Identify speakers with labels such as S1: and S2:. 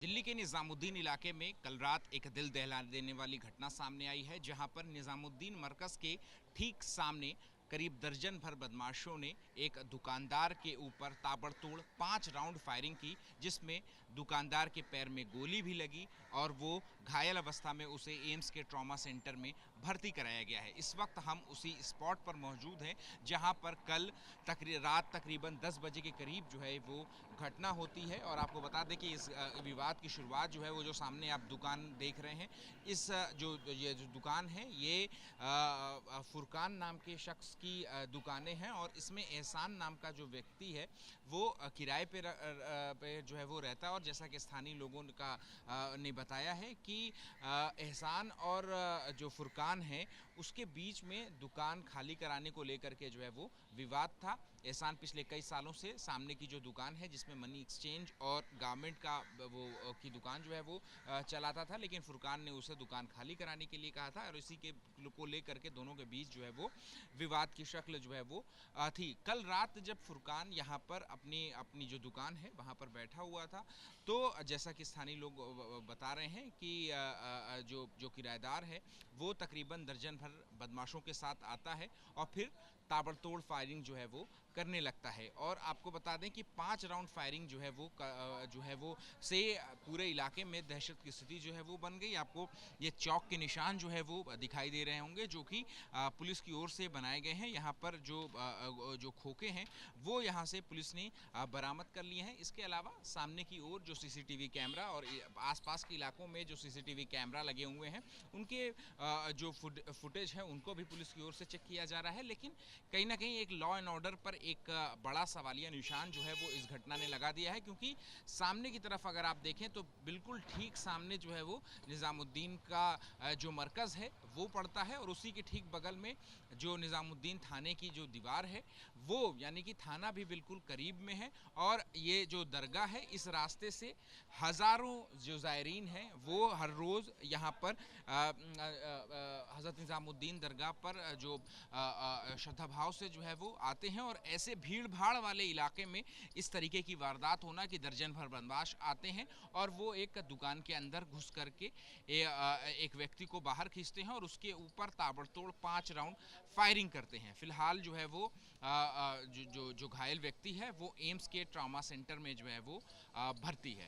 S1: दिल्ली के निजामुद्दीन इलाके में कल रात एक दिल दहला देने वाली घटना सामने आई है, जहां पर निजामुद्दीन मरकज के ठीक सामने करीब दर्जन भर बदमाशों ने एक दुकानदार के ऊपर ताबड़तोड़ 5 राउंड फायरिंग की, जिसमें दुकानदार के पैर में गोली भी लगी और वो घायल अवस्था में उसे एम्स के ट्रॉमा सेंटर में भर्ती कराया गया है। इस वक्त हम उसी स्पॉट पर मौजूद हैं जहां पर कल रात तकरीबन 10 बजे के करीब जो है वो घटना होती है। और आपको बता दें कि इस विवाद की शुरुआत जो है वो जो सामने आप दुकान देख रहे हैं, इस ये जो दुकान है ये फुरकान नाम के शख्स की दुकानें हैं और इसमें एहसान नाम का जो व्यक्ति है वो किराए पे जो है वो रहता है। और जैसा कि स्थानीय लोगों ने बताया है कि एहसान और जो फुरकान है उसके बीच में दुकान खाली कराने को लेकर के जो है वो विवाद था। एहसान पिछले कई सालों से सामने की जो दुकान है जिसमें मनी एक्सचेंज और गारमेंट का वो की दुकान जो है वो चलाता था, लेकिन फुरकान ने उसे दुकान खाली कराने के लिए कहा था और इसी के को लेकर के दोनों के बीच जो है वो विवाद की शक्ल जो है वो थी। कल रात जब फुरकान यहाँ पर अपनी जो दुकान है वहाँ पर बैठा हुआ था, तो जैसा कि स्थानीय लोग बता रहे हैं कि जो किराएदार है वो तकरीबन दर्जन भर बदमाशों के साथ आता है और फिर ताबड़तोड़ फायरिंग जो है वो करने लगता है। और आपको बता दें कि 5 राउंड फायरिंग जो है वो से पूरे इलाके में दहशत की स्थिति जो है वो बन गई। आपको ये चौक के निशान जो है वो दिखाई दे रहे होंगे जो कि पुलिस की ओर से बनाए गए हैं। यहाँ पर जो खोखे हैं वो यहाँ से पुलिस ने बरामद कर लिए हैं। इसके अलावा सामने की ओर जो सीसीटीवी कैमरा और आसपास के इलाकों में जो सीसीटीवी कैमरा लगे हुए हैं उनके जो फुटेज है उनको भी पुलिस की ओर से चेक किया जा रहा है। लेकिन कहीं ना कहीं एक लॉ एंड ऑर्डर पर एक बड़ा सवालिया निशान जो है वो इस घटना ने लगा दिया है, क्योंकि सामने की तरफ अगर आप देखें तो बिल्कुल ठीक सामने जो है वो निजामुद्दीन का जो मरकज़ है वो पड़ता है और उसी के ठीक बगल में जो निजामुद्दीन थाने की जो दीवार है वो यानी कि थाना भी बिल्कुल करीब में है। और ये जो दरगाह है इस रास्ते से हज़ारों जो ज़ायरीन हैं वो हर रोज़ यहाँ पर हज़रत निजामुद्दीन दरगाह पर जो श्रद्धा भाव से जो है वो आते हैं। और ऐसे भीड़ भाड़ वाले इलाके में इस तरीके की वारदात होना कि दर्जन भर बदमाश आते हैं और वो एक दुकान के अंदर घुस करके एक व्यक्ति को बाहर खींचते हैं और उसके ऊपर ताबड़तोड़ 5 राउंड फायरिंग करते हैं। फिलहाल जो है वो जो घायल व्यक्ति है वो एम्स के ट्रॉमा सेंटर में जो है वो भर्ती है।